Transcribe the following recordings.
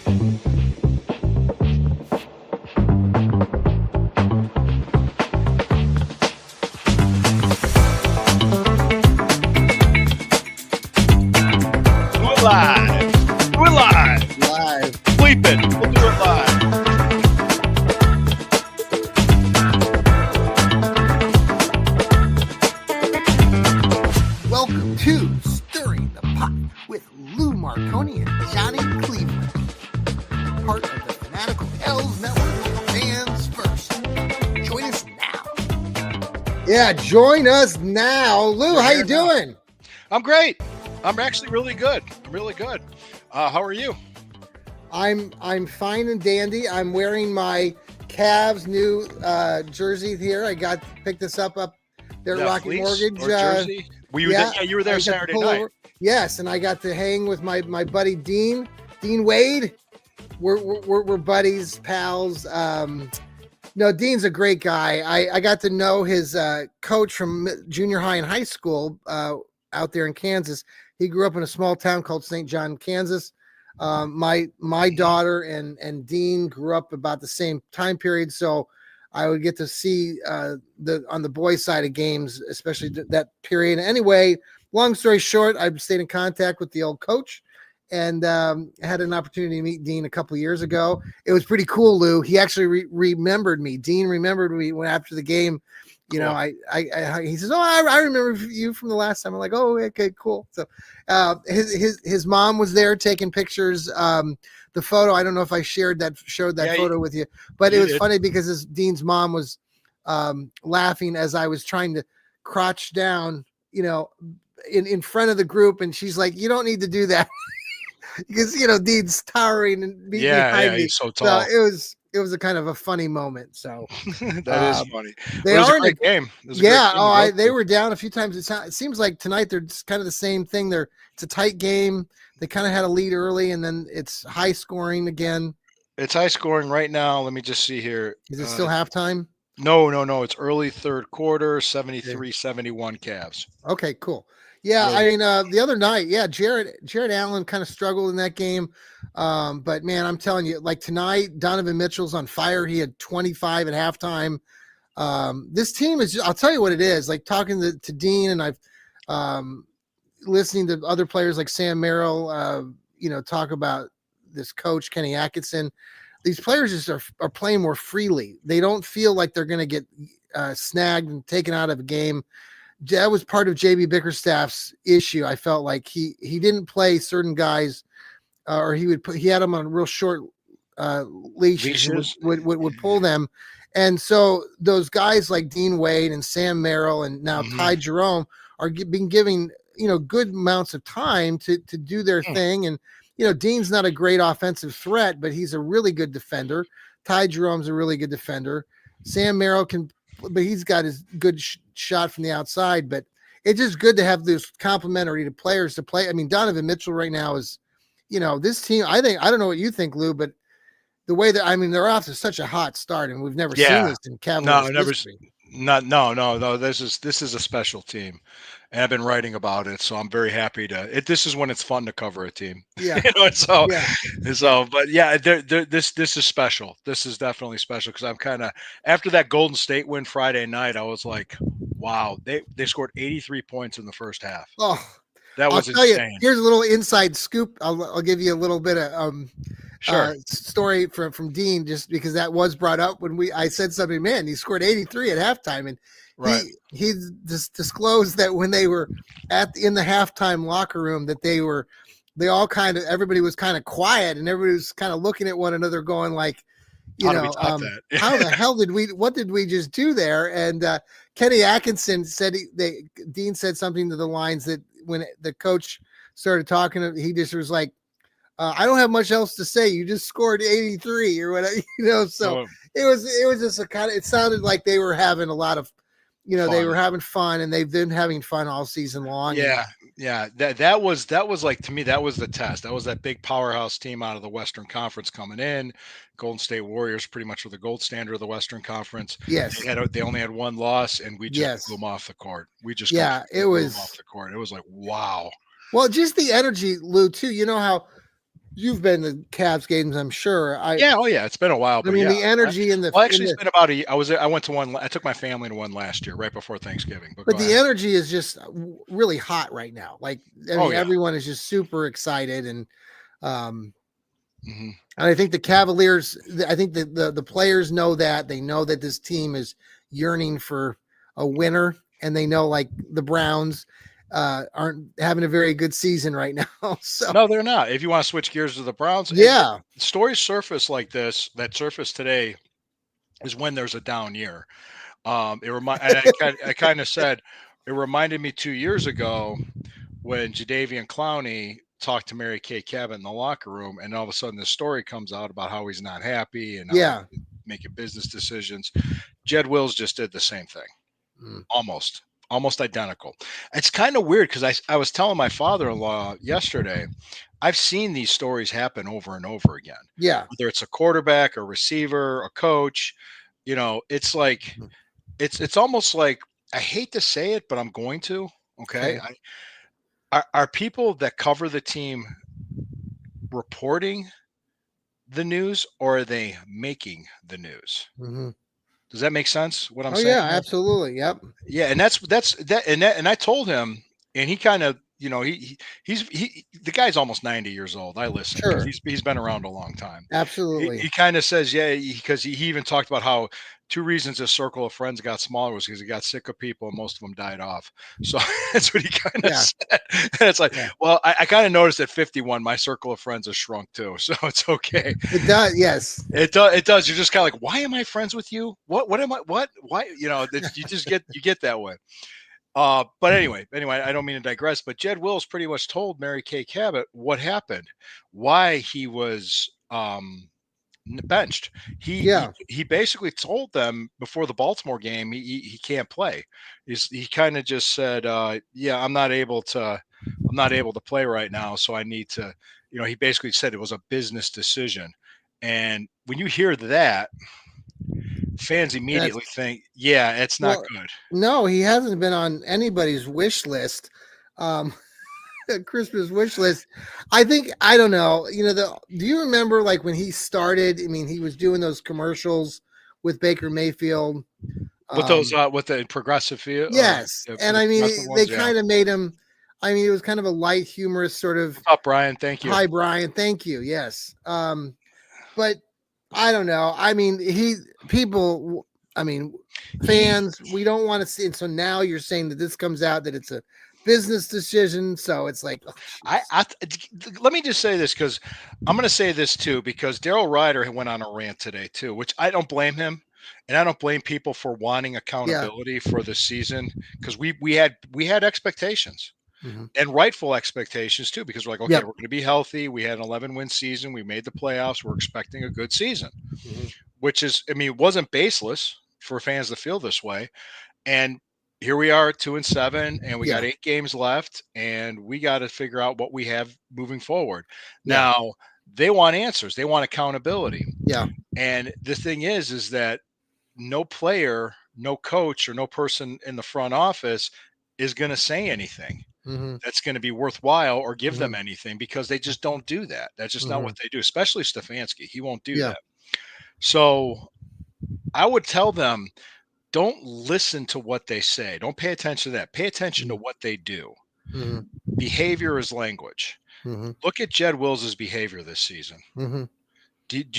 Live. We're live. Live. Bleep it. We'll do it live. Welcome to Stirring the Pot with Lou Marconi and Johnny Cleveland. Part of the Fanatical L's Network. Fans first. Join us now. Yeah, join us now. Lou, how you doing? I'm great. I'm actually really good. Really good. How are you? I'm fine and dandy. I'm wearing my Cavs new jersey here. I picked this up there at Rocket Mortgage. Jersey. Were you there? Yeah, you were there Saturday night. Yes, and I got to hang with my buddy Dean Wade. We're buddies, pals. No, Dean's a great guy. I got to know his coach from junior high and high school out there in Kansas. He grew up in a small town called St. John, Kansas. My daughter and Dean grew up about the same time period, so I would get to see on the boys' side of games, especially that period. Anyway, long story short, I've stayed in contact with the old coach and had an opportunity to meet Dean a couple of years ago. It was pretty cool, Lou. He actually remembered me. Dean remembered me when after the game. You know, he says, "Oh, I remember you from the last time." I'm like, "Oh, okay, cool." So, his mom was there taking pictures. The photo, I don't know if I showed that photo with you, but it was funny because Dean's mom was laughing as I was trying to crouch down, you know, in front of the group, and she's like, "You don't need to do that," because Dean's towering and behind me. He's so tall. So it was a kind of a funny moment. So that is funny. They are a great game. They were down a few times. It seems like tonight they're just kind of the same thing. It's a tight game. They kind of had a lead early, and then it's high scoring again. It's high scoring right now. Let me just see here. Is it still halftime? No. It's early third quarter, 73-71 Cavs. Okay, cool. Yeah, I mean, the other night, Jared Allen kind of struggled in that game. But, man, I'm telling you, like tonight, Donovan Mitchell's on fire. He had 25 at halftime. This team is – I'll tell you what it is. Like talking to Dean, and I've listening to other players like Sam Merrill, talk about this coach, Kenny Atkinson. These players just are playing more freely. They don't feel like they're going to get snagged and taken out of a game. That was part of JB Bickerstaff's issue. I felt like he didn't play certain guys, or he had them on real short leashes. Would pull them, and so those guys like Dean Wade and Sam Merrill and now Ty Jerome are being given good amounts of time to do their thing. And Dean's not a great offensive threat, but he's a really good defender. Ty Jerome's a really good defender. Sam Merrill but he's got his good shot from the outside. But it's just good to have those complementary to players to play. I mean, Donovan Mitchell right now is, this team. I don't know what you think, Lou, but the way they're off to such a hot start, and we've never seen this in Cavaliers history. No. This is a special team, and I've been writing about it, so I'm very happy this is when it's fun to cover a team. Yeah. But yeah, this is special. This is definitely special because I'm kind of after that Golden State win Friday night, I was like, wow, they scored 83 points in the first half. Oh, that was insane. Tell you, here's a little inside scoop. I'll give you a little bit of story from Dean, just because that was brought up when I said something. Man, he scored 83 at halftime, and he disclosed that when they were in the halftime locker room that everybody was kind of quiet, and everybody was kind of looking at one another going like, how the hell what did we just do there? And Kenny Atkinson said Dean said something to the lines that when the coach started talking, he just was like, I don't have much else to say. You just scored 83 or whatever, so it was just it sounded like they were having a lot of, they were having fun, and they've been having fun all season long. Yeah. That was like, to me, that was the test. That was that big powerhouse team out of the Western Conference coming in. Golden State Warriors pretty much were the gold standard of the Western Conference. Yes. They only had one loss, and we just blew them off the court. It was off the court. It was like, wow. Well, just the energy, Lou, too. You know how you've been to Cavs games, I'm sure. Yeah, oh yeah, it's been a while, I but mean, yeah. the energy in the Well, in actually, it's the been about I went to one. I took my family to one last year, right before Thanksgiving. But but go the ahead. energy is just really hot right now. Like, I Oh mean, yeah. everyone is just super excited, um, Hmm. and I think the Cavaliers. I think the players know that they know that this team is yearning for a winner, and they know like the Browns aren't having a very good season right now. So No, they're not. If you want to switch gears to the Browns, yeah, stories surface like this that surface today is when there's a down year. And I kind of said it reminded me 2 years ago when Jadavian Clowney talked to Mary Kay Cabot in the locker room, and all of a sudden this story comes out about how he's not happy and how he's yeah. making business decisions. Jed Wills just did the same thing, Mm, almost, almost identical. It's kind of weird because I was telling my father-in-law yesterday, I've seen these stories happen over and over again, yeah. whether it's a quarterback, a receiver, a coach. It's like Mhm. it's almost like I hate to say it, but I'm going to. Okay, Okay. are people that cover the team reporting the news or are they making the news? Hmm. Does that make sense? What I'm Oh saying yeah, there? absolutely. Yep. Yeah, and and I told him, and he kind of, the guy's almost 90 years old. I listen because Sure. he's been around a long time. Absolutely. He kind of says, yeah, because he even talked about how two reasons his circle of friends got smaller was because he got sick of people and most of them died off. So that's what he kind of Yeah. said. And it's like, Yeah. well, I kind of noticed at 51, my circle of friends has shrunk too. So it's okay. It does. Yes. It does. It does. You're just kind of like, why am I friends with you? What am I? What? Why? You just get that way. But anyway, I don't mean to digress, but Jed Wills pretty much told Mary Kay Cabot what happened, why he was benched. He, he Yeah. he basically told them before the Baltimore game he can't play. He kind of just said, yeah, I'm not able to play right now, so I need to. He basically said it was a business decision. And when you hear that, fans That's immediately think, yeah, it's not well. good. No, he hasn't been on anybody's wish list. Um, Christmas wish list. I think I don't know. Do you remember like when he started? I mean, he was doing those commercials with Baker Mayfield. With the progressive feel, Yes, and the I progressive mean, they ones, yeah. kind of made him. I mean, it was kind of a light, humorous sort of. What's up, Brian? Thank you. Hi, Brian. Thank you. Yes. But I don't know. I mean, people. I mean, He, fans. We don't want to see. And so now you're saying that this comes out that it's a business decision. So it's like, oh, I, jeez. I let me just say this because I'm going to say this too because Daryl Ryder went on a rant today too, which I don't blame him, and I don't blame people for wanting Yeah. accountability for this season because we had expectations Hmm. and rightful expectations too because we're like, okay, Yep. we're going to be healthy. We had an 11-win season. We made the playoffs. We're expecting a good season, Hmm. which is, I mean, it wasn't baseless for fans to feel this way. And here we are, 2-7, and we got Yeah. 8 games left, and we got to figure out what we have moving forward. Yeah. Now, they want answers. They want accountability. Yeah. And the thing is that no player, no coach, or no person in the front office is going to say anything Hmm. that's going to be worthwhile or give them Hmm. anything because they just don't do that. That's just not what Hmm. they do, especially Stefanski. He won't do Yeah. that. So I would tell them, don't listen to what they say. Don't pay attention to that. Pay attention to what they do. Hmm. Behavior is language. Hmm. Look at Jed Wills' behavior this season. Hmm. Did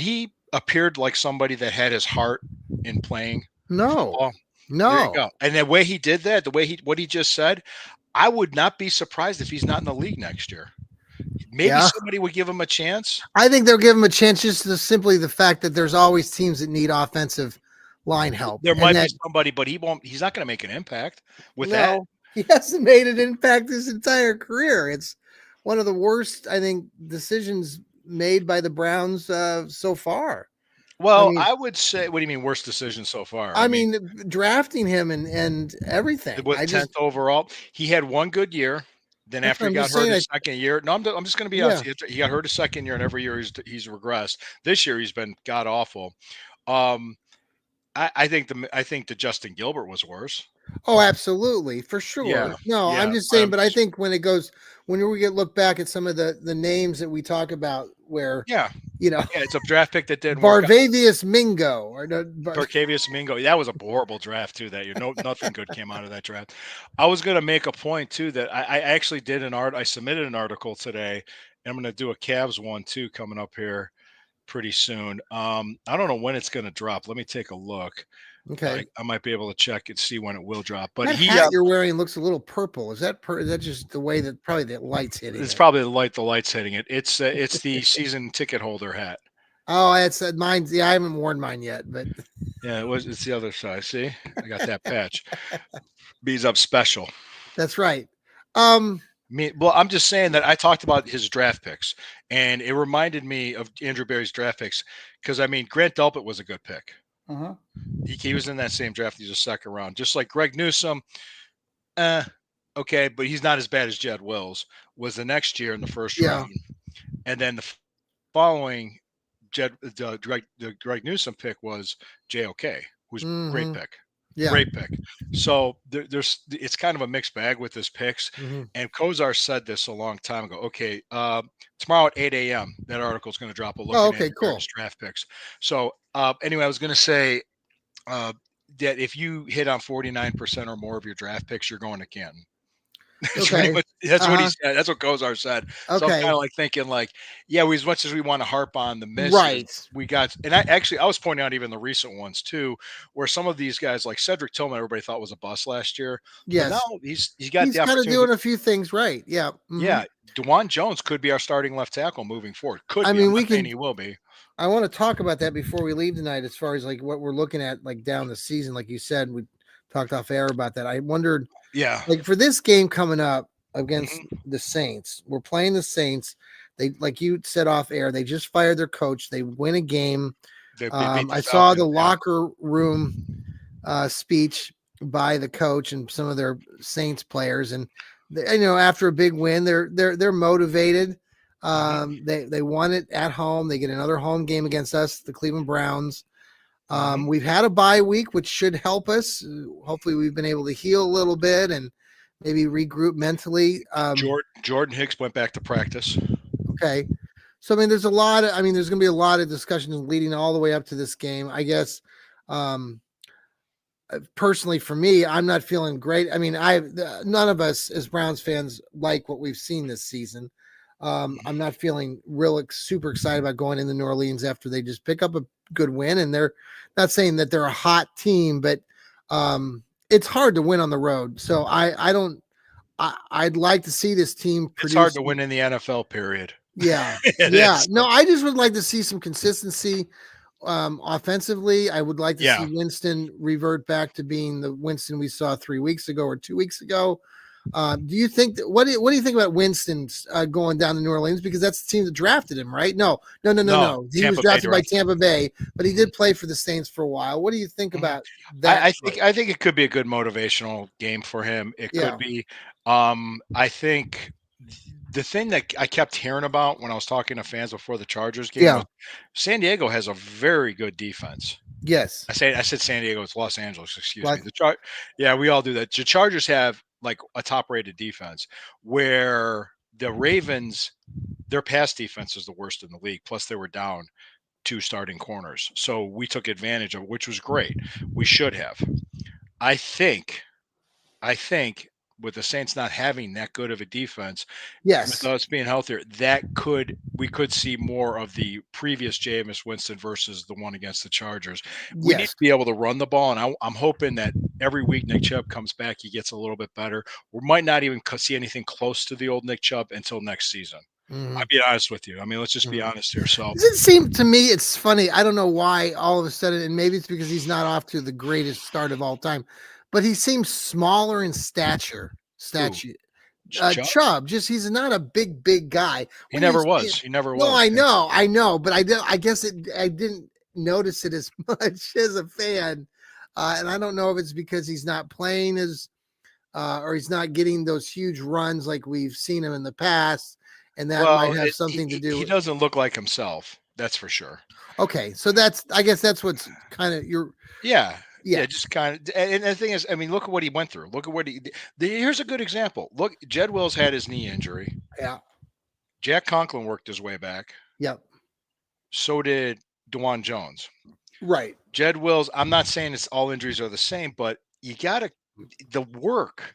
he appeared like somebody that had his heart in playing No. football? There you No. go. And the way he did that, the way what he just said, I would not be surprised if he's not in the league next year. Maybe Yeah. somebody would give him a chance. I think they'll give him a chance just to simply the fact that there's always teams that need offensive line help, There and might be that somebody, but he won't. He's not going to make an impact with that. no, he hasn't made an impact his entire career. It's one of the worst, I think, decisions made by the Browns so far. I Well, mean, I would say, what do you mean worst decision so far? I I mean, mean, drafting him and everything. with I just 10th overall, he had one good year. Then that's after what he I'm got just hurt saying. his second year, no, I'm just going to be honest. Yeah, He got hurt his second year, and every year he's regressed. This year he's been god awful. Um, I think the Justin Gilbert was worse. Oh, absolutely, for Yeah, sure. No, I'm yeah. just But saying, I'm but I just think when we get look back at some of the names that we talk about, where yeah, you know yeah. It's a draft pick that didn't work out. Barvavius Mingo or no, Barcavius Mingo. That was a horrible draft too. That year, no, nothing good came out of that draft. I was going to make a point too that I actually did an art. I submitted an article today, and I'm going to do a Cavs one too coming up here pretty soon. I don't know when it's going to drop. Let me take a look. okay. I might be able to check and see when it will drop. But That he, hat you're wearing looks a little purple. Is that just the way that probably the light's hitting it's it? probably the lights hitting it. It's the season ticket holder hat. Oh, it's mine. Yeah, I haven't worn mine yet, but Yeah, it's the other side. See, I got that patch. Bees up special. that's right. Um, Well, I'm just saying that I talked about his draft picks, and it reminded me of Andrew Barry's draft picks because I mean Grant Delpit was a good pick. uh-huh. He was in that same draft. He's a second round, just like Greg Newsome. Uh, okay, but he's not as bad as Jed Wills was the next year in the first Yeah. round, and then the following Greg Newsome pick was JOK, who's great Mm-hmm. pick, Yeah. great pick. So there's it's kind of a mixed bag with his picks. Mm-hmm. And Kozar said this a long time ago. Okay, tomorrow at 8 a.m. that article is going to drop. A Oh, looking at okay, Barry's cool. draft picks. So anyway, I was going to say uh, that if you hit on 49% or more of your draft picks, you're going to Canton. That's pretty Okay. much that's what he Uh-huh. said. That's what Kozar said. So I'm kind Okay. of like thinking like, yeah, as much as we want to harp on the misses, Right. we got and I was pointing out even the recent ones too, where some of these guys like Cedric Tillman, everybody thought was a bust last year, but now Yes. he's got He's the kind of opportunity. doing a few things right. Yeah. Mm-hmm. Yeah, Dewan Jones could be our starting left tackle moving forward. Could I be. I'm mean, not we saying can. he will be. I want to talk about that before we leave tonight, as far as like what we're looking at, like down the season. Like you said, we talked off air about that. I wondered, Yeah. like for this game coming up against Mhm. the Saints, we're playing the Saints. They, like you said off air, they just fired their coach. They win a game. They beat the I saw the Falcons. Yeah. locker room speech by the coach and some of their Saints players, and after a big win, they're motivated. Hmm. They won it at home. They get another home game against us, the Cleveland Browns. Hmm. We've had a bye week, which should help us. Hopefully, we've been able to heal a little bit and maybe regroup mentally. Jordan Hicks went back to practice. Okay. So, I mean, there's going to be a lot of discussions leading all the way up to this game. I guess, um, personally, for me, I'm not feeling great. I mean, none of us as Browns fans like what we've seen this season. I'm not feeling real super excited about going into New Orleans after they just pick up a good win. And they're not saying that they're a hot team, but it's hard to win on the road. So I don't. I'd like to see this team It's hard produce. to win in the NFL. Period. Yeah, It yeah. is. No, I just would like to see some consistency. Offensively, I would like to Yeah. see Winston revert back to being the Winston we saw 3 weeks ago or 2 weeks ago. Do you think that what do you think about Winston going down to New Orleans, because that's the team that drafted him, right? No, no, no, no, No, no. He was Tampa Bay drafted by drafted him. Tampa Bay, but he Mhm, did play for the Saints for a while. What do you think mhm. about that choice? I think it could be a good motivational game for him. It could Yeah, be. I think the thing that I kept hearing about when I was talking to fans before the Chargers game yeah, was San Diego has a very good defense. yes, I said San Diego. It's Los Angeles. Excuse me. like Yeah, we all do that. The Chargers have like a top rated defense, where the Ravens, their pass defense is the worst in the league. Plus, they were down two starting corners, so we took advantage of it, which was great. We should have. I think. I think with the Saints not having that good of a defense, with yes, us being healthier, that we could see more of the previous Jameis Winston versus the one against the Chargers. We need yes. to be able to run the ball, and I'm hoping that every week Nick Chubb comes back, he gets a little bit better. We might not even see anything close to the old Nick Chubb until next season. Mhm. I'll be honest with you. I mean, let's just be Mhm. honest here. So, Does it seem to me, it's funny? I don't know why all of a sudden, and maybe it's because he's not off to the greatest start of all time, but he seems smaller in stature. ooh, Statue. Chubb, Chubb, just he's not a big guy. he When you never see, was. He never no, was. Yeah. I know, but I guess I didn't notice it as much as a fan, and I don't know if it's because he's not playing as, or he's not getting those huge runs like we've seen him in the past, and that might Well, have something to he do. doesn't look like himself. That's for sure. Okay, so I guess that's what's kind of your Yeah. Yeah, Yeah, just kind of. And the thing is, I mean, look at what he went through. Look at what here's a good example. Look, Jed Wills had his knee injury. yeah, Jack Conklin worked his way back. yep, So did Dewan Jones. right, Jed Wills, I'm not saying it's all injuries are the same, but you got to the work,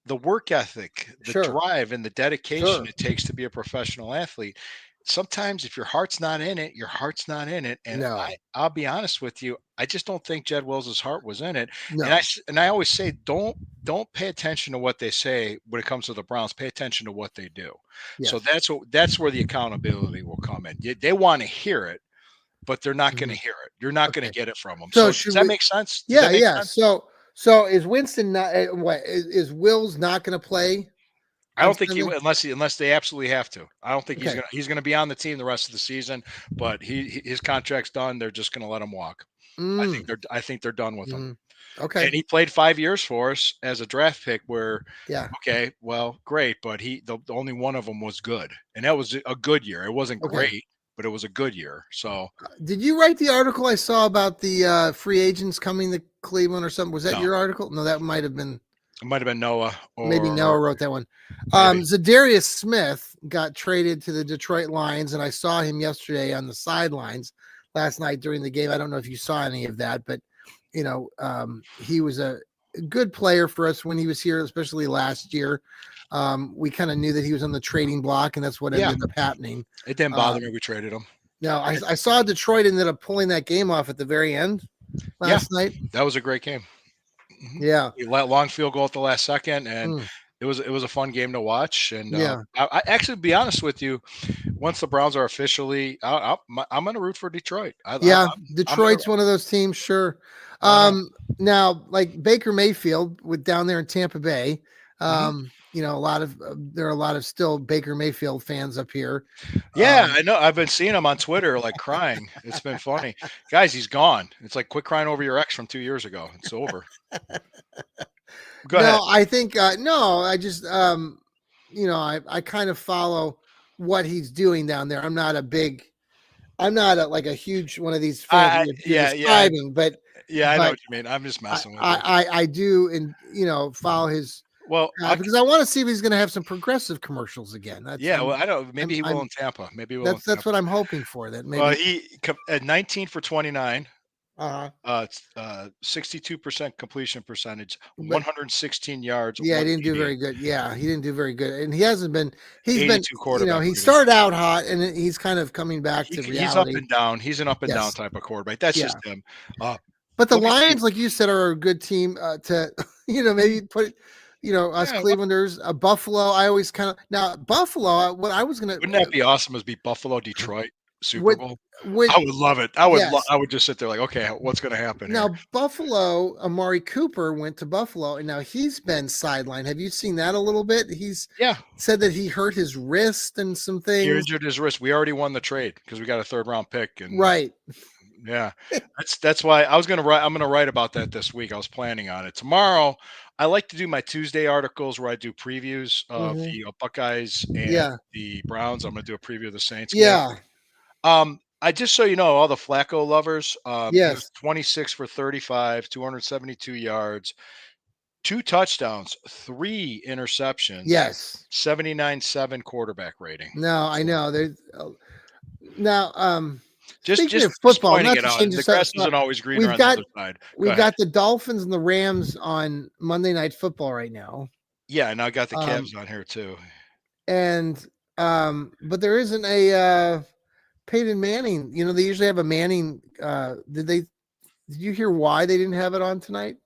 the work ethic, the sure, drive, and the dedication sure, it takes to be a professional athlete. Sometimes, if your heart's not in it, your heart's not in it. And no, I'll be honest with you, I just don't think Jed Wills's heart was in it. And no, I always say, don't pay attention to what they say when it comes to the Browns. Pay attention to what they do. So yes, that's where the accountability will come in. They want to hear it, but they're not going to mhm, hear it. You're not going to okay. get it from them. So So does should that we? make sense? Does Yeah, that make yeah. sense? So is Winston not? What is Wills not going to play I on don't think he Sunday? will unless they absolutely have to. I don't think Okay. he's gonna be on the team the rest of the season, but his contract's done. They're just gonna let him walk. Mm, I think they're done with him. mhm. Okay. And he played 5 years for us as a draft pick. Where Yeah. okay, well, great, but the only one of them was good, and that was a good year. It wasn't Okay. great, but it was a good year. So Did you write the article I saw about the free agents coming to Cleveland or something? Was that no, your article? No, that might have been it might have been Noah maybe Noah or wrote that one. maybe. Zadarius Smith got traded to the Detroit Lions, and I saw him yesterday on the sidelines last night during the game. I don't know if you saw any of that, but he was a good player for us when he was here, especially last year. We kind of knew that he was on the trading block, and that's what Yeah, ended up happening. it didn't bother Um, me. We traded him. now, I saw Detroit ended up pulling that game off at the very end Yeah, last night. that was a great game. Mhm. Yeah. He let long field goal at the last second, and Mm, it was a fun game to watch. And yeah. I actually, to be honest with you, once the Browns are officially out, I'm going to root for Detroit. Yeah. I'm going to. Detroit's one of those teams, sure. I know. Now, like Baker Mayfield with down there in Tampa Bay, Hmm. a lot of there are a lot of still Baker Mayfield fans up here. Yeah, Um, I know. I've been seeing him on Twitter, like crying. It's been funny, guys. He's gone. It's like quit crying over your ex from 2 years ago. It's over. Go ahead. no, I think no, I just I kind of follow what he's doing down there. I'm not like a huge one of these fans that you're Yeah, yeah, describing, but yeah. I know but what you mean. I'm just I messing with you. I I do and follow his Well, because I want to see if he's going to have some progressive commercials again. That's yeah. Well, I don't. Maybe he will I'm in Tampa. Maybe he will in that's what Tampa. I'm hoping for. That Well, maybe at 19 for 29. uh 62% completion percentage, but 116 yards, yeah, he one didn't do TD, very good. Yeah, he didn't do very good, and he hasn't been. He's been 82 quarterback he rating. started out hot, and he's kind of coming back to He's up reality. and down. He's an up and down Yes, type of quarterback. That's yeah. just him. Uh, But the look at the Lions, like you said, are a good team to maybe put us yeah. What Clevelanders, Buffalo. I always kind of now Buffalo. What I was gonna wouldn't that be awesome? As be Buffalo, Detroit Super would Bowl. would I would love it. yes. I would just sit there like, okay, what's going to happen here? Now Buffalo, Amari Cooper went to Buffalo, and now he's been sidelined. Have you seen that a little bit? He's Yeah, said that he hurt his wrist and some he things. injured his wrist. We already won the trade because we got a third round pick, and Right. yeah, that's why I was gonna write. I'm gonna write about that this week. I was planning on it tomorrow. I like to do my Tuesday articles where I do previews of Hmm. the Buckeyes and Yeah. the Browns. I'm gonna do a preview of the Saints game. Yeah. I just so you know, all the Flacco lovers. He was Yes. 26 for 35, 272 yards, 2 touchdowns, 3 interceptions, Yes. 79.7 quarterback rating. No, I So know. There's now. just Speaking just of just football, pointing not it to out. change The the grass subject, isn't always greener we've on the got other side. Go we've ahead. got the Dolphins and the Rams on Monday Night Football right now. Yeah, and I got the Um, Cavs on here too. and but there isn't a Peyton Manning. They usually have a Manning. Did you hear why they didn't have it on tonight?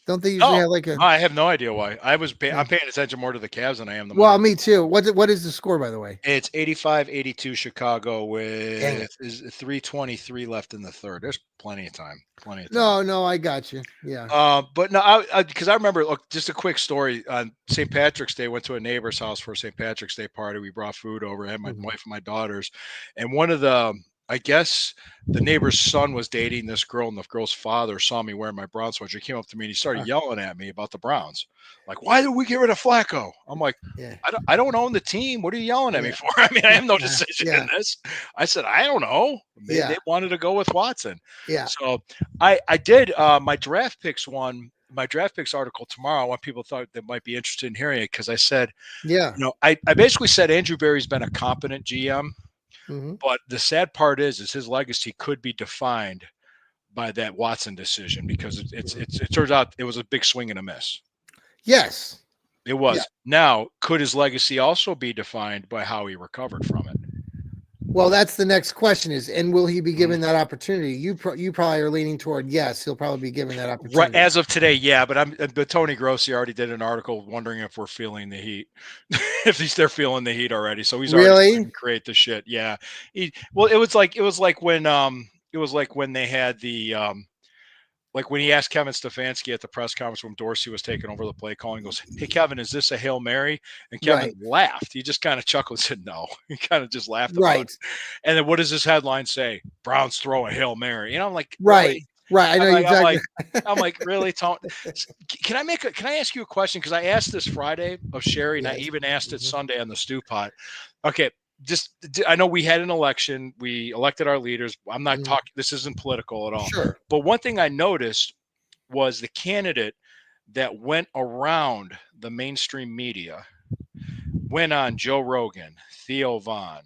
Don't they usually No, have like a no, I have no idea why. yeah. I'm paying attention more to the Cavs than I am the Well, Monday. me too. What is the score, by the way? It's 85-82 Chicago Dang with it. is 3:23 left in the third. There's plenty of time. Plenty of time. No, no, I got you. Yeah. But no, I because I remember. Look, just a quick story on St. Patrick's Day. Went to a neighbor's house for a St. Patrick's Day party. We brought food over. I had my Mhm. wife and my daughters, and one of the I guess the neighbor's son was dating this girl, and the girl's father saw me wearing my Browns sweatshirt. He came up to me and he started yelling at me about the Browns. Like, why did we get rid of Flacco? I'm like, Yeah. I don't own the team. What are you yelling at me Yeah. for? I mean, I have no decision Yeah. in this. I said, I don't know. They Yeah. wanted to go with Watson. Yeah. So I did my draft picks one. My draft picks article tomorrow. I want people thought they might be interested in hearing it because I said, Yeah. I basically said Andrew Berry's been a competent GM, Hmm. but the sad part is his legacy could be defined by that Watson decision because it turns out it was a big swing and a miss. Yes. It Yeah. was. Now, could his legacy also be defined by how he recovered from it? Well, that's the next question is, and will he be Mhm. given that opportunity? You probably are leaning toward yes, he'll probably be given that Right opportunity. as of today, yeah, but Tony Grossi already did an article wondering if we're feeling the heat, if they're feeling the heat already. So he's already starting Really? to create the shit. Yeah, well, it was like when they had the like when he asked Kevin Stefanski at the press conference when Dorsey was taking over the play calling, he goes, "Hey Kevin, is this a Hail Mary?" And Kevin Right. laughed. He just kind of chuckled and said, "No." He kind of just laughed about Right. it. And then what does this headline say? Browns throw a Hail Mary. I'm like, really? Right. Right. I know I'm you're like, I'm talking. like, I'm like, really, Tony? Can I ask you a question? Because I asked this Friday of Sherry, and I Yes. even asked it Mhm. Sunday on the stew pot. Okay, just I know we had an election, we elected our leaders. I'm not Mhm. talking. This isn't political at all. Sure. But one thing I noticed was the candidate that went around the mainstream media went on Joe Rogan, Theo Vaughn,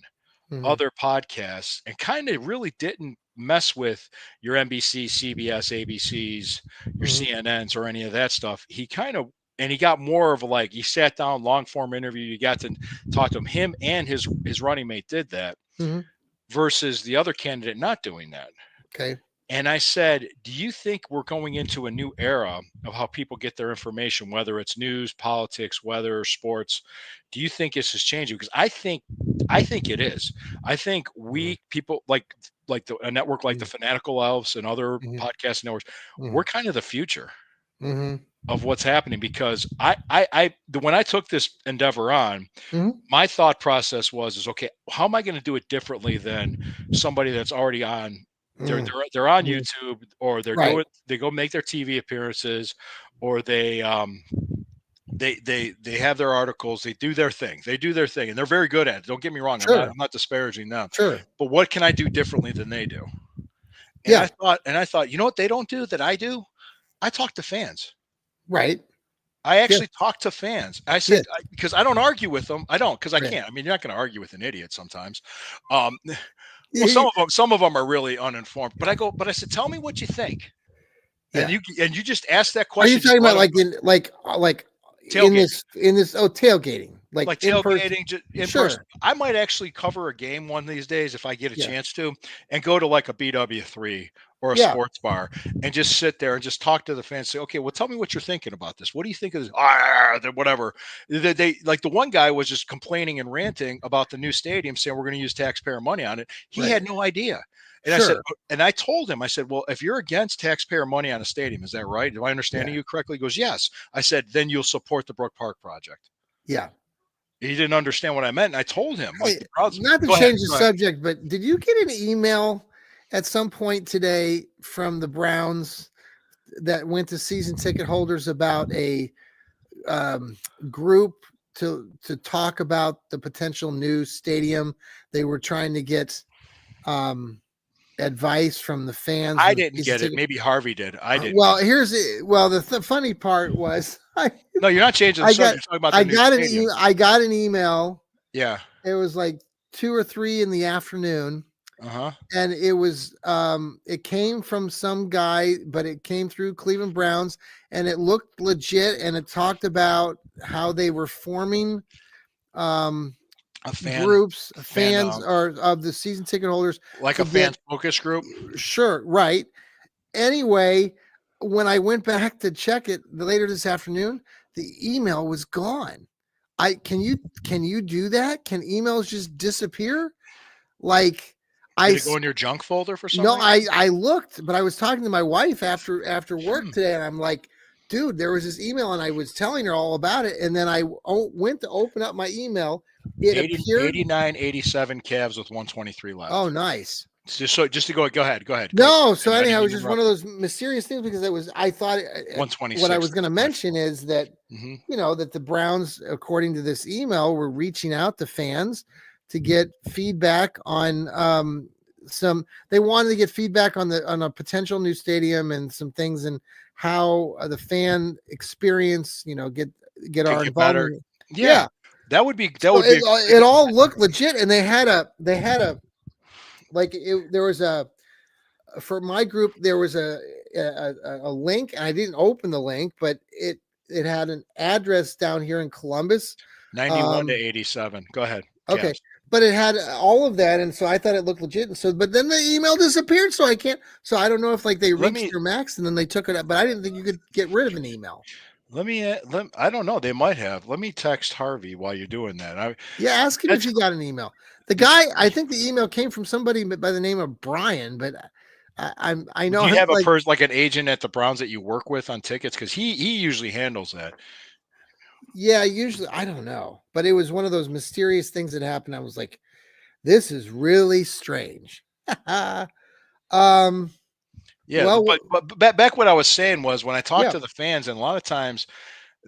Mhm. other podcasts, and kind of really didn't mess with your NBC, CBS, ABCs, your Mhm. CNNs, or any of that stuff. He kind of and he got more of like he sat down, long form interview. You got to talk to him. Him and his running mate did that Mhm. versus the other candidate not doing that. Okay. And I said, do you think we're going into a new era of how people get their information, whether it's news, politics, weather, sports? Do you think this is changing? Because I think it is. I think Mhm. we people a network like the Mhm. Fanatical Elves and other Mhm. podcast networks, we're Mhm. kind of the future Mhm. of what's happening because when I took this endeavor on, Mhm. my thought process is okay, how am I going to do it differently than somebody that's already on Mhm. they're on Mhm. YouTube or Right. they go make their TV appearances or they have their articles, they do their thing. They do their thing and they're very good at it. Don't get me wrong, Sure. I'm not disparaging them. Sure. But what can I do differently than they do? Yeah. And I thought, you know what they don't do that I do? I talk to fans. Right. I Yeah. actually talked to fans. I Yes. said because I don't argue with them. I don't because I Right. can't. I mean, you're not going to argue with an idiot sometimes. Um, well, Yeah. some of them are really uninformed. But I said, tell me what you think. Yeah. And you just asked that Are you question. Just talking let about them like like in tailgating. this tailgating like Like in person? tailgating in person. Sure. I might actually cover a game one of these days if I get a Yeah. chance to, and go to like a BW3 or a Yeah. sports bar and just sit there and just talk to the fans. Say, okay, well, tell me what you're thinking about this. What do you think of this? Ah, whatever. They like the one guy was just complaining and ranting about the new stadium, saying we're going to use taxpayer money on it. He Right. had no idea. And I said, Sure. and I told him, I said, well, if you're against taxpayer money on a stadium, is that right? Do I understanding Yeah. you correctly? He goes, yes. I said, then you'll support the Brook Park project. Yeah. He didn't understand what I meant, and I told him, like, Hey, the crowds. not to Go ahead, change the go ahead. subject, but did you get an email at some point today from the Browns that went to season ticket holders about a um, group to talk about the potential new stadium? They were trying to get um, advice from the fans I and the didn't season get it. ticket. Maybe Harvey did. I didn't Well, get it. the funny part was No, you're not changing the I got subject. You're talking about the new stadium. I got an email. Yeah. It was like 2 or 3 in the afternoon, Uh-huh. and it came from some guy, but it came through Cleveland Browns, and it looked legit, and it talked about how they were forming um A groups, fan, fans or of the season ticket holders like to a get fans focus group. sure, right. Anyway, when I went back to check it later this afternoon, the email was gone. I can you do that? Can emails just disappear? Like Did I it go in your junk folder for some no, reason? I looked, but I was talking to my wife after work Hmm. today, and I'm like, dude, there was this email, and I was telling her all about it, and then I went to open up my email. It 80, appeared. 89, 87 Cavs with 123 Oh, left. nice. just to go ahead. Go ahead. No, so I didn't anyhow, it mean was to just one interrupt of you. those mysterious things because I thought what I 126. was going to My mention fault. is that Hmm. that the Browns, according to this email, were reaching out to fans to get feedback on some. They wanted to get feedback on a potential new stadium and some things and how the fan experience, get Could our get better. involvement. Yeah, Yeah, that so would be a it good all plan. looked legit, and they had a like there was a for my group there was a link, and I didn't open the link, but it had an address down here in Columbus. 91 to um 87. Go ahead. okay, Cavs. but it had all of that, and so I thought it looked legit, and so but then the email disappeared, so I don't know if like they Let reached me their max and then they took it up, but I didn't think you could get rid of an email. I don't know. They might have. Let me text Harvey while you're doing that. Yeah, ask him if That's he got an email. The this. guy, I think the email came from somebody by the name of Brian, but I Do know you him have a like. person like an agent at the Browns that you work with on tickets? Because he usually handles that. Yeah, usually I don't know, but it was one of those mysterious things that happened. I was like, "This is really strange." um. Yeah, Well, but back what I was saying was when I talk yeah. to the fans, and a lot of times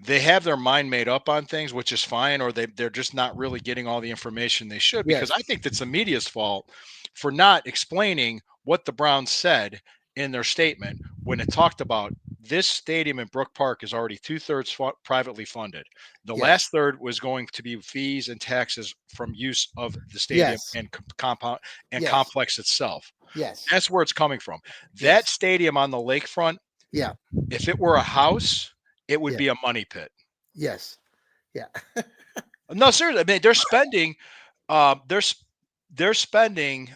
they have their mind made up on things, which is fine, or they're just not really getting all the information they should. Because I Yes. think that's the media's fault for not explaining what the Browns said in their statement when it talked about this stadium in Brook Park is already two-thirds privately funded. The Yes. last third was going to be fees and taxes from use of the stadium Yes. and compound and Yes. complex itself. Yes. That's where it's coming from. That Yes. stadium on the lakefront, Yeah. if it were a house, it would Yeah. be a money pit. Yes. Yeah. No, seriously. I mean, they're they're spending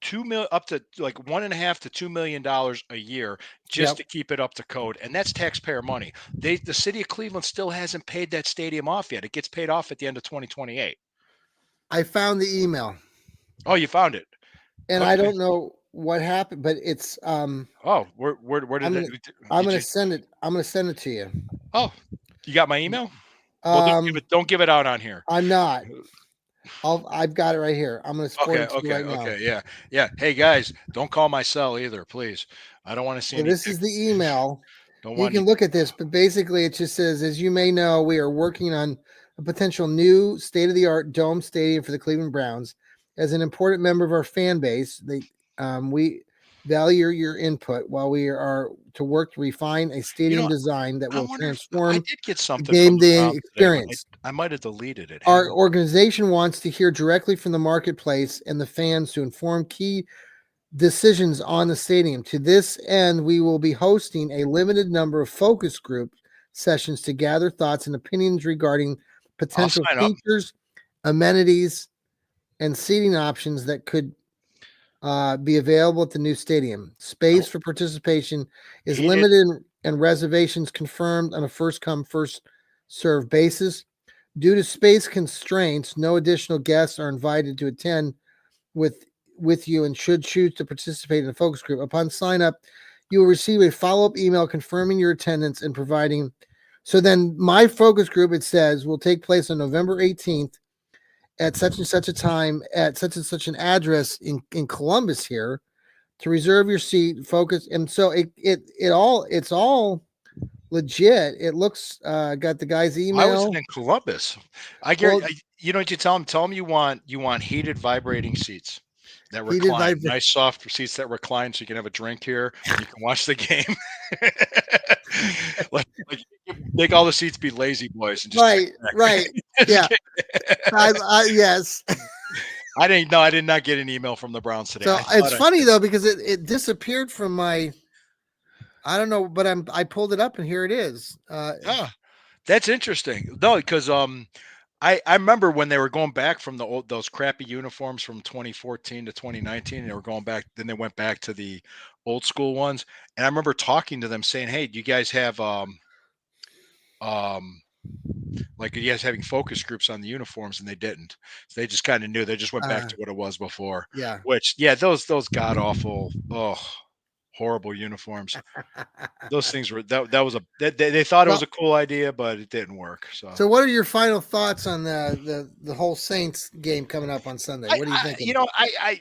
2 mil up to like 1.5 to $2 million a year just Yep. to keep it up to code, and that's taxpayer money. The city of Cleveland still hasn't paid that stadium off yet. It gets paid off at the end of 2028. I found the email, Oh, you found it? and I Okay. don't know what happened, but it's Oh, where I'm did gonna it? Did you? I'm gonna send it to you. Oh, you got my email? Well, Um, don't give it out on here. I'm not. I've got it right here. I'm gonna forward Okay, it to you okay, right now. okay. Yeah. Yeah. Hey guys, don't call my cell either, please. I don't want to see So any this is text. the email. Don't You want any can look at this, but basically it just says, as you may know, we are working on a potential new state-of-the-art dome stadium for the Cleveland Browns. As an important member of our fan base, we value your input while we are to work to refine a you stadium know, design that I will wonder if I transform did get the something from game the day Browns today, but experience. I might have deleted it. Hang Our on. organization wants to hear directly from the marketplace and the fans to inform key decisions on the stadium. To this end, we will be hosting a limited number of focus group sessions to gather thoughts and opinions regarding I'll potential sign up. features, amenities, and seating options that could be available at the new stadium. Oh, Space for participation is heated. limited and reservations confirmed on a first come, first served basis. Due to space constraints, no additional guests are invited to attend with with you and should choose to participate in a focus group. Upon sign up, you will receive a follow-up email confirming your attendance and providing. So then my focus group, it says, will take place on November 18th at such and such a time at such and such an address in Columbus here. To reserve your seat, focus. And so it's all legit. It looks got the guy's Why was it email. in Columbus? I Well, guarantee. You know what you tell them? Tell them you want heated vibrating seats that heated recline, vibration. nice soft seats that recline, so you can have a drink here and you can watch the game. like make all the seats be lazy boys and just kick Right, right. back. Just Yeah. kick- Yes. I didn't know. I did not get an email from the Browns today. So I it's thought I funny did. though because it disappeared from my. I don't know, but I pulled it up and here it is. Huh. That's interesting. No, because I remember when they were going back from those crappy uniforms from 2014 to 2019. They were going back. Then they went back to the old school ones, and I remember talking to them saying, "Hey, do you guys have um like are you guys having focus groups on the uniforms?" And they didn't. So they just kind of knew. They just went back uh, to what it was before. yeah. Which, yeah, those god awful. Oh, horrible uniforms. Those things were that was a they thought it was Well, a cool idea, but it didn't work. So so what are your final thoughts on the whole Saints game coming up on Sunday? What are you thinking?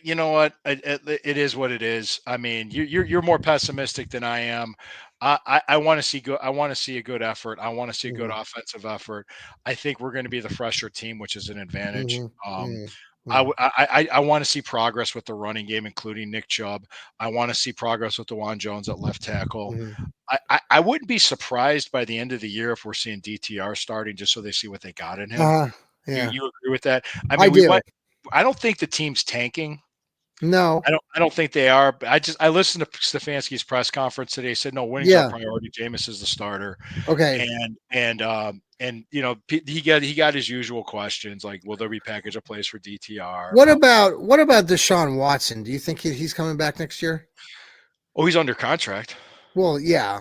you know what, it is what it is. I mean, you're more pessimistic than I am. I want to see good. I want to see a good effort. I want to see a good Mhm, offensive effort. I think we're going to be the fresher team, which is an advantage. mhm, mhm, I want to see progress with the running game, including Nick Chubb. I want to see progress with DeJuan Jones at left tackle. mhm. I wouldn't be surprised by the end of the year if we're seeing DTR starting, just so they see what they got in him. Uh, You yeah, you agree with that? I I mean, we do. might. I don't think the team's tanking. No, I don't think they are. But I listened to Stefanski's press conference today. He said, "No, winning's our yeah, priority. Jameis is the starter." okay. And he got his usual questions like, "Will there be package of plays for DTR?" What about Deshaun Watson? Do you think he's coming back next year? Oh, he's under contract. Well, yeah.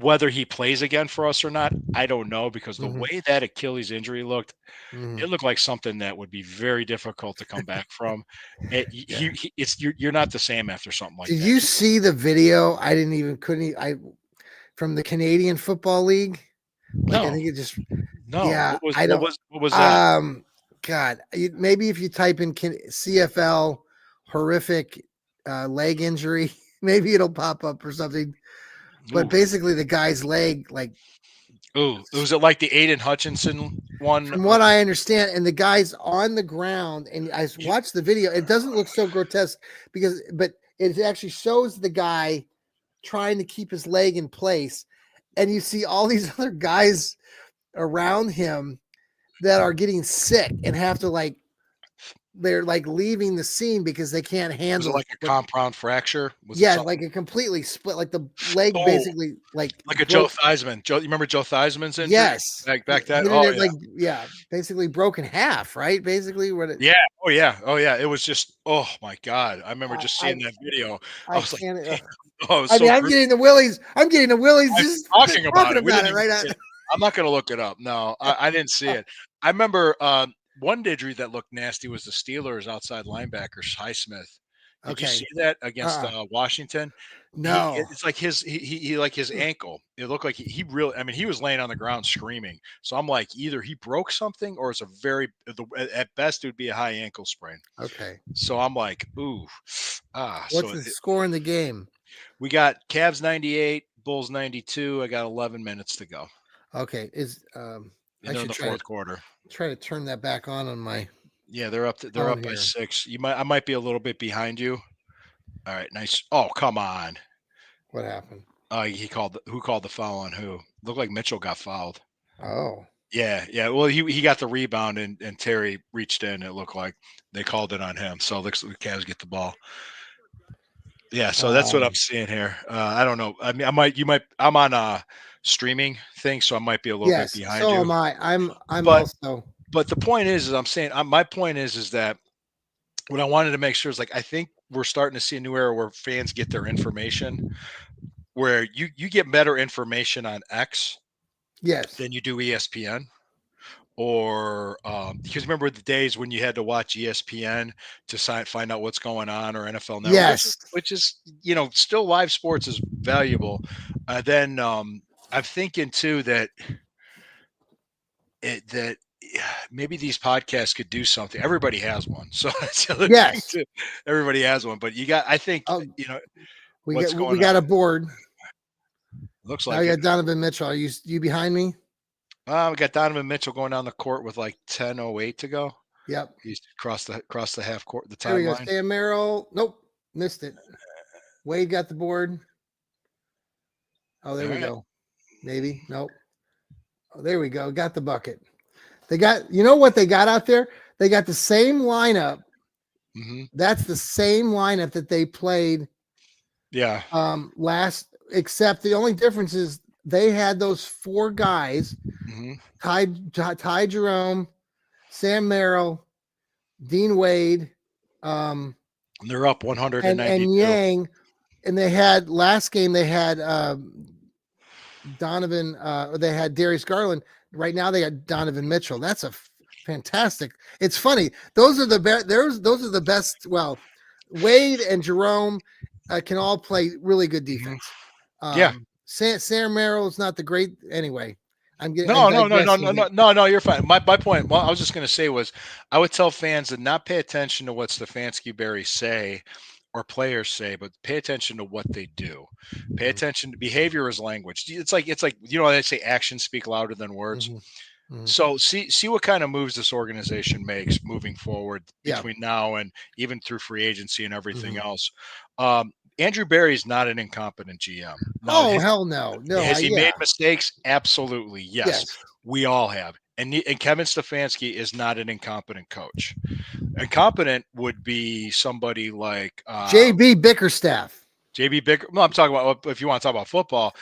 Whether he plays again for us or not, I don't know because the Hmm. way that Achilles injury looked, Hmm. it looked like something that would be very difficult to come back from. Yeah. It's you're not the same after something like Did that. you see the video? I didn't even couldn't e- I from the Canadian Football League. Like I No, think it just no. yeah. I don't. What was that? Um. God, maybe if you type in CFL horrific leg injury, maybe it'll pop up or something. But Ooh, basically, the guy's leg, like ooh. Was it like the Aiden Hutchinson one? from what I understand, and the guy's on the ground, and I You- watched the video. It doesn't look so grotesque but it actually shows the guy trying to keep his leg in place, and you see all these other guys around him that are getting sick and have to they're like leaving the scene because they can't Was it handle like a what. compound fracture? Was it Yeah, something? like it completely split, like the leg Oh, basically like like a Joe broke. Theismann. You remember Joe Theismann's injury Yes, back then? didn't Oh it yeah, like yeah, basally broke in half, right? Basically, what it. yeah. Oh yeah. Oh yeah. It was just. Oh my God. I remember I just I, seeing that video. I I was like, can't. damn. Oh, it was I so mean, I'm gruesome. getting the willies. I'm getting the willies I'm just talking about talking it. We about didn't it even right see now. it. I'm not going to look it up. No, I didn't see it. I remember one injury that looked nasty was the Steelers outside linebacker Highsmith. Did you Okay. see that against Uh-uh. Washington? No. It's like he like his ankle. It looked like he really. I mean, he was laying on the ground screaming. So I'm like, either he broke something or it's a at best it would be a high ankle sprain. Okay. So I'm like, ooh, What's So the score in the game? we got Cavs 98, Bulls 92. I got 11 minutes to go. Okay. I And they're in should the fourth quarter. try to turn that back on my Yeah, they're phone up by here. 6. I might be a little bit behind you. All right, nice. Oh, come on. What happened? Who called the foul on who? Looked like Mitchell got fouled. Oh. Yeah, yeah. Well, he got the rebound and Terry reached in. It looked like they called it on him. So it looks like the Cavs get the ball. Yeah, so that's what I'm Um, seeing here. I don't know. I mean, I'm on a streaming thing, so I might be a little bit yes, behind so you. am I. I'm But also. the point is I'm saying my point is that what I wanted to make sure is like I think we're starting to see a new era where fans get their information, where you get better information on X Yes. than you do ESPN. Or because remember the days when you had to watch ESPN to find out what's going on, or NFL Network, Yes. which is still live sports is valuable. Then I'm thinking too that that maybe these podcasts could do something. Everybody has one, so that's the other thing Yes. too. Everybody has one, but I think Oh, what's we going on. got a board. Looks Now like we it. got Donovan Mitchell. Are you behind me? We got Donovan Mitchell going down the court with like 10:08 to go. Yep. He's across the half court, the There we go. timeline. Sam Merrill. Nope. Missed it. Wade got the board. Oh, there All we right. go. Maybe. Nope. Oh, there we go. Got the bucket. They got, you know what they got out there? They got the same lineup. Mm-hmm. That's the same lineup that they played Yeah. last, except the only difference is they had those four guys, Mm-hmm. Ty Jerome, Sam Merrill, Dean Wade, They're up and 192. Yang, and they had last game they had Donovan, or they had Darius Garland. Right now they got Donovan Mitchell. That's a fantastic. It's funny. Those are the best. Those are the best. Well, Wade and Jerome can all play really good Mhm. defense. Yeah. Sam Merrill is not the great. Anyway, I'm No, no, no, no, digressing no, here. no, no, no. You're fine. My point. Well, I was just going to say was, I would tell fans to not pay attention to what Stefanski Berry say or players say, but pay attention to what they do. Pay Mhm, attention to behavior is language. It's like they say actions speak louder than words. mhm, mhm. So see what kind of moves this organization makes moving forward Yeah. between now and even through free agency and everything Mhm. else. Andrew Berry is not an incompetent GM. Now, Oh hell no, no. has he Yeah. made mistakes? Absolutely, yes. Yes. We all have. And Kevin Stefanski is not an incompetent coach. Incompetent would be somebody like JB Bickerstaff. JB Bicker. No, I'm talking about, if you want to talk about football,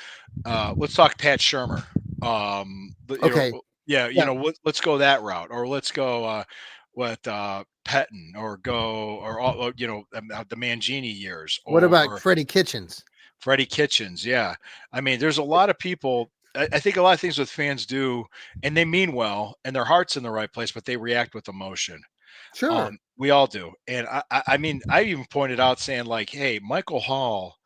let's talk Pat Shermer. Okay. Yeah, Yeah. let's go that route, or let's go Pettin, or go or the Mangini years, What about or Freddie Kitchens? Freddie Kitchens. Yeah, I mean, there's a lot of people. I think a lot of things with fans do, and they mean well, and their heart's in the right place, but they react with emotion. Sure. We all do, and I mean, I even pointed out saying like, hey, Michael Hall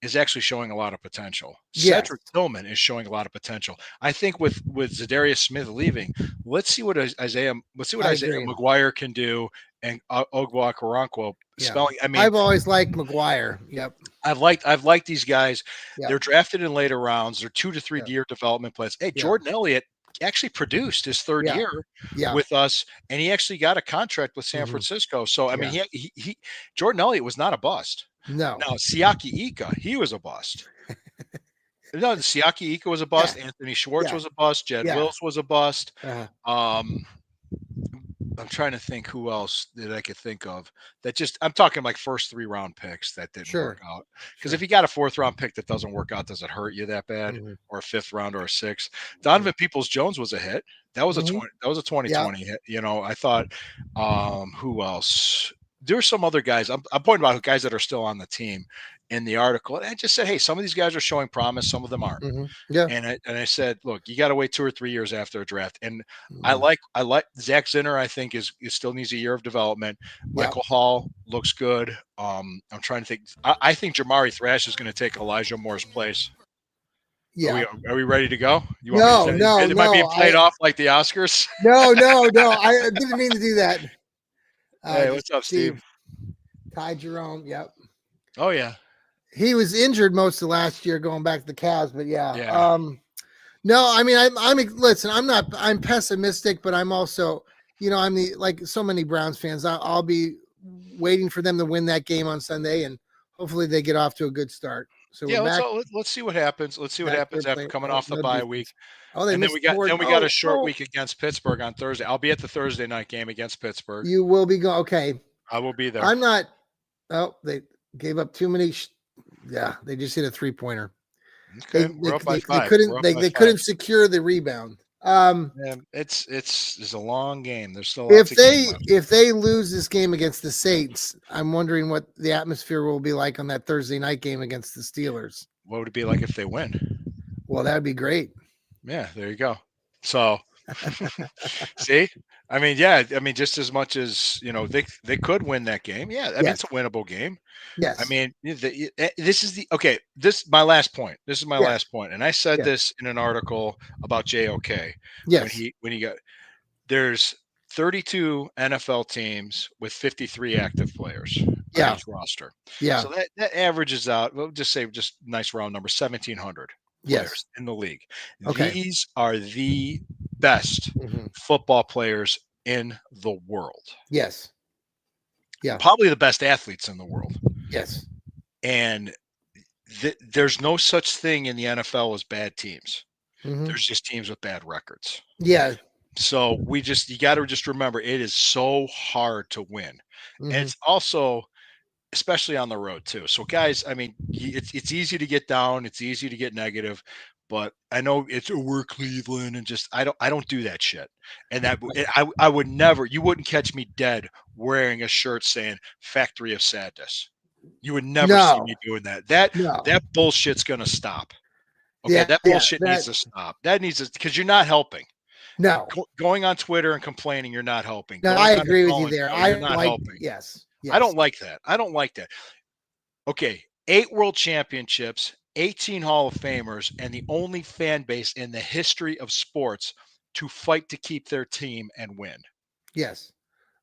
is actually showing a lot of potential. Yes, Cedric Tillman is showing a lot of potential. I think with Zadarius Smith leaving, let's see what I Isaiah agree. McGuire can do, and Ogwa Karanko Yeah. spelling. I mean, I've always liked McGuire. Yep. I've liked these guys. Yep. They're drafted in later rounds. They're 2 to 3 Yep. year development plans. Hey, Yep. Jordan Elliott actually produced his third Yeah. year Yeah. with us, and he actually got a contract with San Hmm. Francisco. So I mean, Yeah. he Jordan Elliott was not a bust. No. Now Siaki Ika, he was a bust. No, Siaki Ika was a Yeah. bust. Anthony Schwartz Yeah. was a bust. Jed Yeah. Wills was a bust. Uh, Um, I'm trying to think who else that I could think of that just, I'm talking like first 3 round picks that didn't work sure. out. Because if Sure. you got a 4th round pick that doesn't work out, does it hurt you that bad? Hmm. Or a 5th round or a sixth? Yeah. Donovan Peoples Jones was a hit. That was a Hmm. 20. That was a Yeah. 2020 hit. I thought. Who else? There are some other guys. I'm pointing about guys that are still on the team in the article. And I just said, hey, some of these guys are showing promise. Some of them aren't. Yeah. And I said, look, you got to wait 2 or 3 years after a draft. And I Hmm. like Zach Zinner. I think is still needs a year of development. Yeah. Michael Hall looks good. I'm trying to think. I think Jamari Thrash is going to take Elijah Moore's place. Yeah. Are we ready to go? You want me to No. say? No. Am I being No. played off like the Oscars? No. No. No. I didn't mean to do that. Hey, Just what's up, Steve? Steve. Ty Jerome. Yep. Oh yeah, He was injured most of last year, going back to the Cavs. But yeah. yeah. No, I mean, I'm listen. I'm pessimistic, but I'm also, I'm the like so many Browns fans. I'll be waiting for them to win that game on Sunday, and hopefully they get off to a good start. So we're Yeah, back let's see what happens. Let's see what back there happens after playing. coming Oh, off the no bye week, defense. Oh, they and then missed we the got board. then we got a Oh, short oh, week against Pittsburgh on Thursday. I'll be at the Thursday night game against Pittsburgh. you will be going. Okay, I will be there. I'm not. Oh, they gave up too many. Yeah, they just hit a 3-pointer. They Okay, they, we're up by they, they five. We're couldn't up they, by they five. couldn't secure the rebound. Yeah, it's a long game. There's still lots If of game they left. if they lose this game against the Saints, I'm wondering what the atmosphere will be like on that Thursday night game against the Steelers. What would it be like if they win? Well, that'd be great. Yeah, there you go. So, see, I mean, yeah, I mean, just as much as they could win that game. Yeah, I mean, Yes. it's a winnable game. I Yes. mean, this is the okay. This my last point. This is my Yes. last point, and I said Yes. this in an article about JOK Yes. when he got there's 32 NFL teams with 53 active players on Yeah. each roster. Yeah. So that averages out, we'll just say just nice round number 1700 Yes. players in the league. Okay. These are the best Mhm. football players in the world. Yes. Yeah. Probably the best athletes in the world. Yes. And there's no such thing in the NFL as bad teams. Mhm. There's just teams with bad records. Yeah. So you got to just remember it is so hard to win. And Mhm. it's also especially on the road too. So guys, I mean, it's easy to get down, it's easy to get negative, but I know it's we're Cleveland and just I don't do that shit. And I would never, you wouldn't catch me dead wearing a shirt saying Factory of Sadness. You would never see No. me doing that. That No. bullshit's going to stop. Okay, Yeah. that Yeah. bullshit needs That. to stop. That needs to, because you're not helping. No. Going on Twitter and complaining, you're not helping. No. Going I on a agree with you call-in there. show, I you're not like. helping. Yes. I Yes. don't like that. I don't like that. Okay, 8 world championships, 18 Hall of Famers, and the only fan base in the history of sports to fight to keep their team and win. Yes.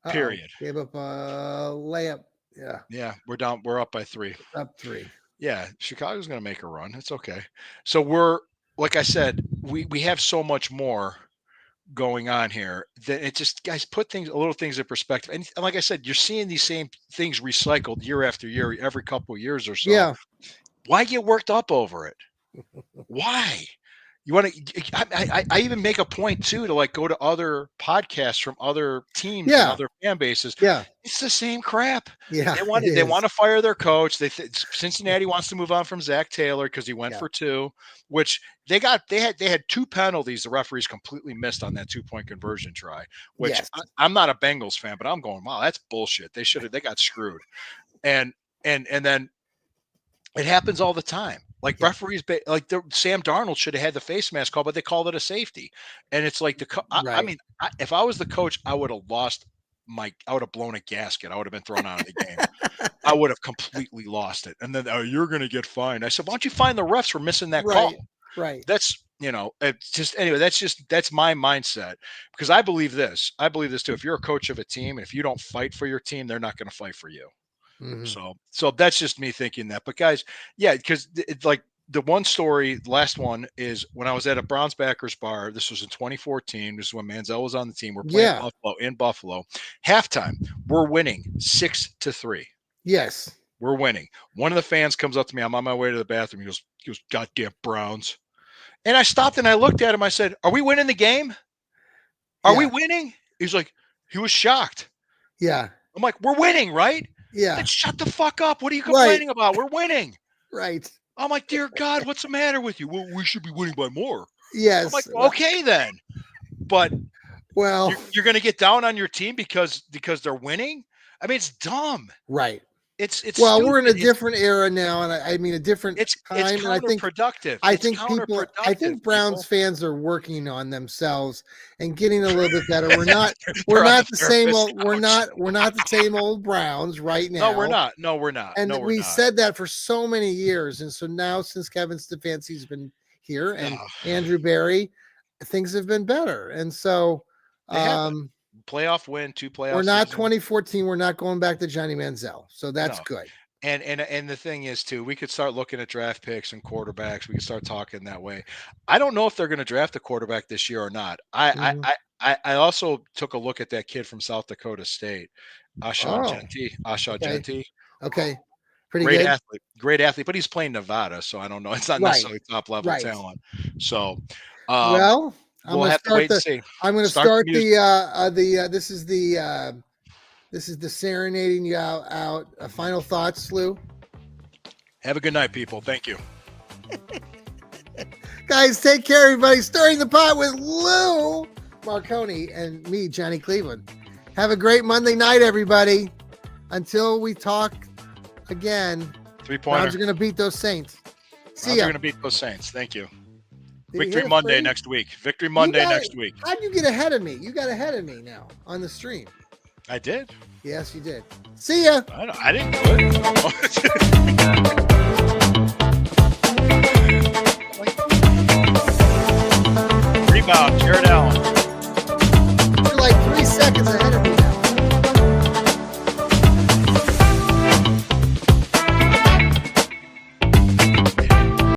Period. Gave up a layup. Yeah. Yeah, we're down. We're up by 3. Up 3. Yeah, Chicago's going to make a run. It's okay. So we're, like I said, we have so much more going on here that it just, guys, put things, a little things in perspective. And like I said, you're seeing these same things recycled year after year, every couple of years or so. Yeah. Why get worked up over it? Why? You want to? I even make a point too to like go to other podcasts from other teams and other fan bases. Yeah, it's the same crap. Yeah, they want to fire their coach. Cincinnati wants to move on from Zach Taylor because he went for 2, which they had 2 penalties the referees completely missed on that 2-point conversion try. Which I'm not a Bengals fan, but I'm going, wow, that's bullshit. They got screwed, and then it happens all the time. Like referees, like Sam Darnold should have had the face mask call, but they called it a safety. And it's like I mean, if I was the coach, I would have lost I would have blown a gasket. I would have been thrown out of the game. I would have completely lost it. And then, you're going to get fined. I said, why don't you fine the refs for missing that call? Right. That's, it's just, anyway, that's my mindset, because I believe this too. If you're a coach of a team, and if you don't fight for your team, they're not going to fight for you. Mm-hmm. So that's just me thinking that. But guys, yeah, because it's like the one story, the last one is when I was at a Browns backers bar. This was in 2014. This is when Manziel was on the team. We're playing Buffalo in Buffalo. Halftime, we're winning 6-3. Yes, we're winning. One of the fans comes up to me. I'm on my way to the bathroom. He goes, "Goddamn Browns!" And I stopped and I looked at him. I said, "Are we winning the game? Are we winning?" He was shocked. Yeah. I'm like, "We're winning, right?" Yeah. Then shut the fuck up. What are you complaining about? We're winning. Right. I'm like, dear God, what's the matter with you? Well, we should be winning by more. Yes. I'm like, okay then. But you're going to get down on your team because they're winning? I mean, it's dumb. Right. It's stupid. We're in a different era now, and I mean a different time. It's counterproductive. I think Browns fans are working on themselves and getting a little bit better. We're not the same old we're not the same old Browns right now. No, we're not. And we said that for so many years, and so now since Kevin Stefanski's been here and Andrew Berry, things have been better, and so playoff win, 2 playoffs. We're not 2014. We're not going back to Johnny Manziel, so that's good. And the thing is too, we could start looking at draft picks and quarterbacks. We could start talking that way. I don't know if they're going to draft a quarterback this year or not. I also took a look at that kid from South Dakota State, Ashaw Genty. Okay. Great athlete, but he's playing Nevada, so I don't know. It's not necessarily top level talent. So, we'll have to wait and see. I'm going to start this is the serenading you out. Final thoughts, Lou? Have a good night, people. Thank you. Guys, take care, everybody. Stirring the pot with Lou Marconi and me, Johnny Cleveland. Have a great Monday night, everybody. Until we talk again. 3-pointer. Browns are going to beat those Saints. See ya. Browns are going to beat those Saints. Thank you. Victory Monday next week. Victory Monday next week. How'd you get ahead of me? You got ahead of me now on the stream. I did. Yes, you did. See ya. I didn't do it. Rebound. Tear it out.